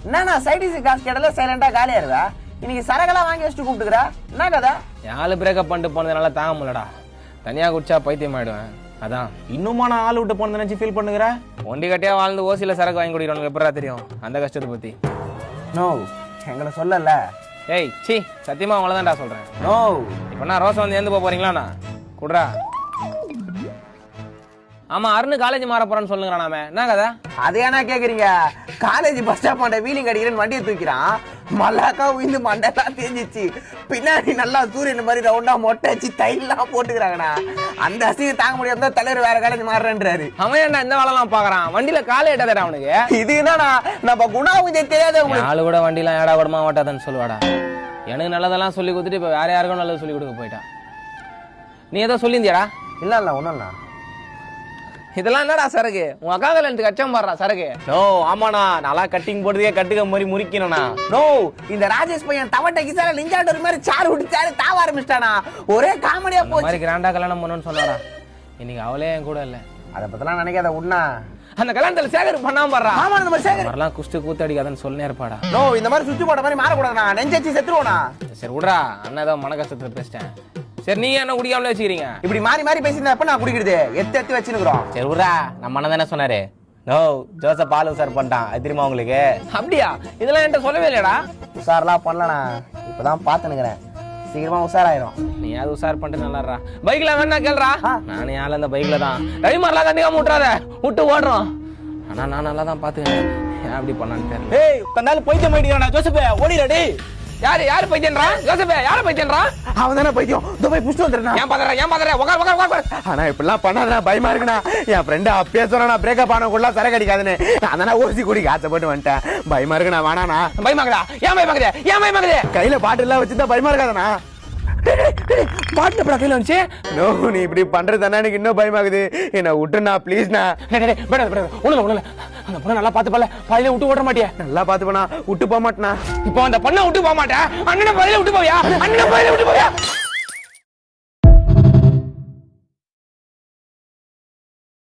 என்னண்ணா சைடிஸ் காசு கேட்டால சைலண்டா காலியா இருக்கா? இன்னைக்கு சரகெல்லாம் வாங்கி வச்சுட்டு கூப்பிட்டுக்கிறா, என்ன கதை? யாரு பிரேக்கப் பண்ணிட்டு போனதுனால தாங்க முடியலடா. தனியா குடிச்சா பைத்தியம் ஆயிடுவேன். அதான் இன்னுமா நான் ஆள் விட்டு போன நினைச்சு ஃபீல் பண்ணுகிற? ஒண்டி கட்டியா வாழ்ந்து ஓசியில சரக்கு வாங்கி குடிக்கிறவனுக்கு எப்படா தெரியும் அந்த கஷ்டத்தை பத்தி? நோ, எங்களை சொல்லல. ஏய் சி, சத்தியமா அவங்களதான்டா சொல்றேன். நோ, இப்ப நான் ரோசா வந்து ஏந்து போறீங்களாண்ணா குடுறா. ஆமா, அருண் காலேஜ் மாற போறான்னு சொல்லுங்க. நாம என்ன கதை? அது ஏன்னா கேக்குறீங்க? காலேஜ் பஸ் ஸ்டாப் பண்ண வீலிங் அடிக்கிறேன்னு வண்டியை தூக்கிறான், மல்லாக்கா உயிந்து மண்டெல்லாம் தேஞ்சிச்சு, பின்னாடி நல்லா சூரியன் மாதிரி ரவுண்டா மொட்டை வச்சு தைலாம் போட்டுக்கிறாங்கண்ணா. அந்த அசிங்க தாங்க முடியாம தான் தலைவர் வேற காலேஜ் மாறுறேன்றாரு. அவன் என்ன இந்த வேலைலாம் பாக்குறான்? வண்டியில காலை எட்டாதடா அவனுக்கு. இது என்னன்னா நம்ம குணாவுதே தெரியாத ஆளு கூட வண்டிலாம் ஏடா விடமா ஓட்டாதன்னு சொல்லுவாடா. எனக்கு நல்லதெல்லாம் சொல்லி கொடுத்துட்டு இப்ப வேற யாருக்கும் நல்லது சொல்லி கொடுக்க போயிட்டான். நீ ஏதோ சொல்லியிருந்தியாடா? இல்ல ஒண்ணுண்ணா. இதெல்லாம் என்னடா சரகு? உன் அக்கா கல்யாணத்துக்கு அச்சம் பாடுறா சரகு. நோ, ஆமாண்ணா, நல்லா கட்டிங் போடுறதே கட்டுக்க மாதிரி முறிக்கணும்ண்ணா. நோ, இந்த ராஜேஷ் பையன் தவட்டை கிசார லிஞ்சாட்டு மாதிரி சாறு விட்டுச்சாரு தாவ ஆரம்பிச்சிட்டானா. ஒரே காமெடியா போச்சு. மாதிரி கிராண்டா கல்யாணம் பண்ணணும்னு சொன்னாரா? இன்னைக்கு அவளே என் கூட இல்ல. அத பத்தலாம் நினைக்காத உண்ணா. அந்த கல்யாணத்துல சேகர் பண்ணாம பாடுறா. ஆமா, இந்த மாதிரி சேகர் வரலாம் குஸ்து கூத்தடிக்காதன்னு சொல்லி இருப்பாடா. நோ, இந்த மாதிரி சுத்தி போட்ட மாதிரி மாறக்கூடாதுண்ணா, நெஞ்சச்சி செத்துருவோண்ணா. சரி விடுறா, அண்ணன் ஏதோ மன கஷ்டத்துல பேசிட்டேன். சரி நீங்க என்ன குடிக்காமலே வச்சுக்கிறீங்க? இப்படி மாறி மாறி பேசியிருந்தா எப்ப நான் குடிக்கிறது? எத்து வச்சுருக்கிறோம். சரி விட்றா, நம்ம அண்ணன் தானே சொன்னாரு. நோ, ஜோசப் ஆளு சார் பண்ணிட்டான். அது தெரியுமா உங்களுக்கு? அப்படியா? இதெல்லாம் என்கிட்ட சொல்லவே இல்லையடா. உஷாரெல்லாம் பண்ணலண்ணா, இப்பதான் பாத்துனுக்கிறேன். சீக்கிரமா உஷாராயிரும். நீ அது உஷார் பண்ணிட்டு நல்லாடுறா. பைக்ல வேணா கேள்றா. நானே ஆள் அந்த பைக்ல தான். டைமர்லாம் கண்டிப்பா விட்டுறாத, விட்டு ஓடுறோம். ஆனா நான் நல்லா தான் பாத்துக்கிறேன். ஏன் அப்படி பண்ணான்னு தெரியல. ஏய், தன்னால பைத்தியம் ஆயிடுறா ஜோசப், ஓடிடா. யாரு பைத்தியன்றா? ஜோசப் யாரு பைத்தியன்றா? அவன் தானே பைத்தியம். இதோ போய் புடிச்சு வந்துடுறா. ஏன் பாக்குற? உட்கார். ஆனா இப்படிலாம் பண்ணாதா, பயமா இருக்குண்ணா. என் ஃப்ரெண்டு அப்பயே சொன்னா பிரேக்கப் ஆனவங்க சரக்கு அடிக்காதுன்னு. நான் ஓசி குடிக்க ஆசைப்பட்டு வந்துட்டேன். பயமா இருக்குண்ணா, வேணாண்ணா. பயமாக்குதா? ஏன் பயமாக்குது? கையில பாட்டு எல்லாம் வச்சுதான் பயமா இருக்காதண்ணா. பாட்டு எப்படா கையில வந்துச்சு? நோ, நீ இப்படி பண்றதுனா எனக்கு இன்னும் பயமாகுது. என்ன விட்டுண்ணா ப்ளீஸ்ண்ணா. ஒண்ணு அந்த பொண்ணை நல்லா பாத்து பல்ல பையில விட்டு ஓட மாட்டியா? நல்லா பாத்துப்பண்ணா, விட்டு போக மாட்டேனா. இப்போ அந்த பொண்ணை விட்டு போக மாட்டேன். அண்ணனை பையில விட்டு போவியா?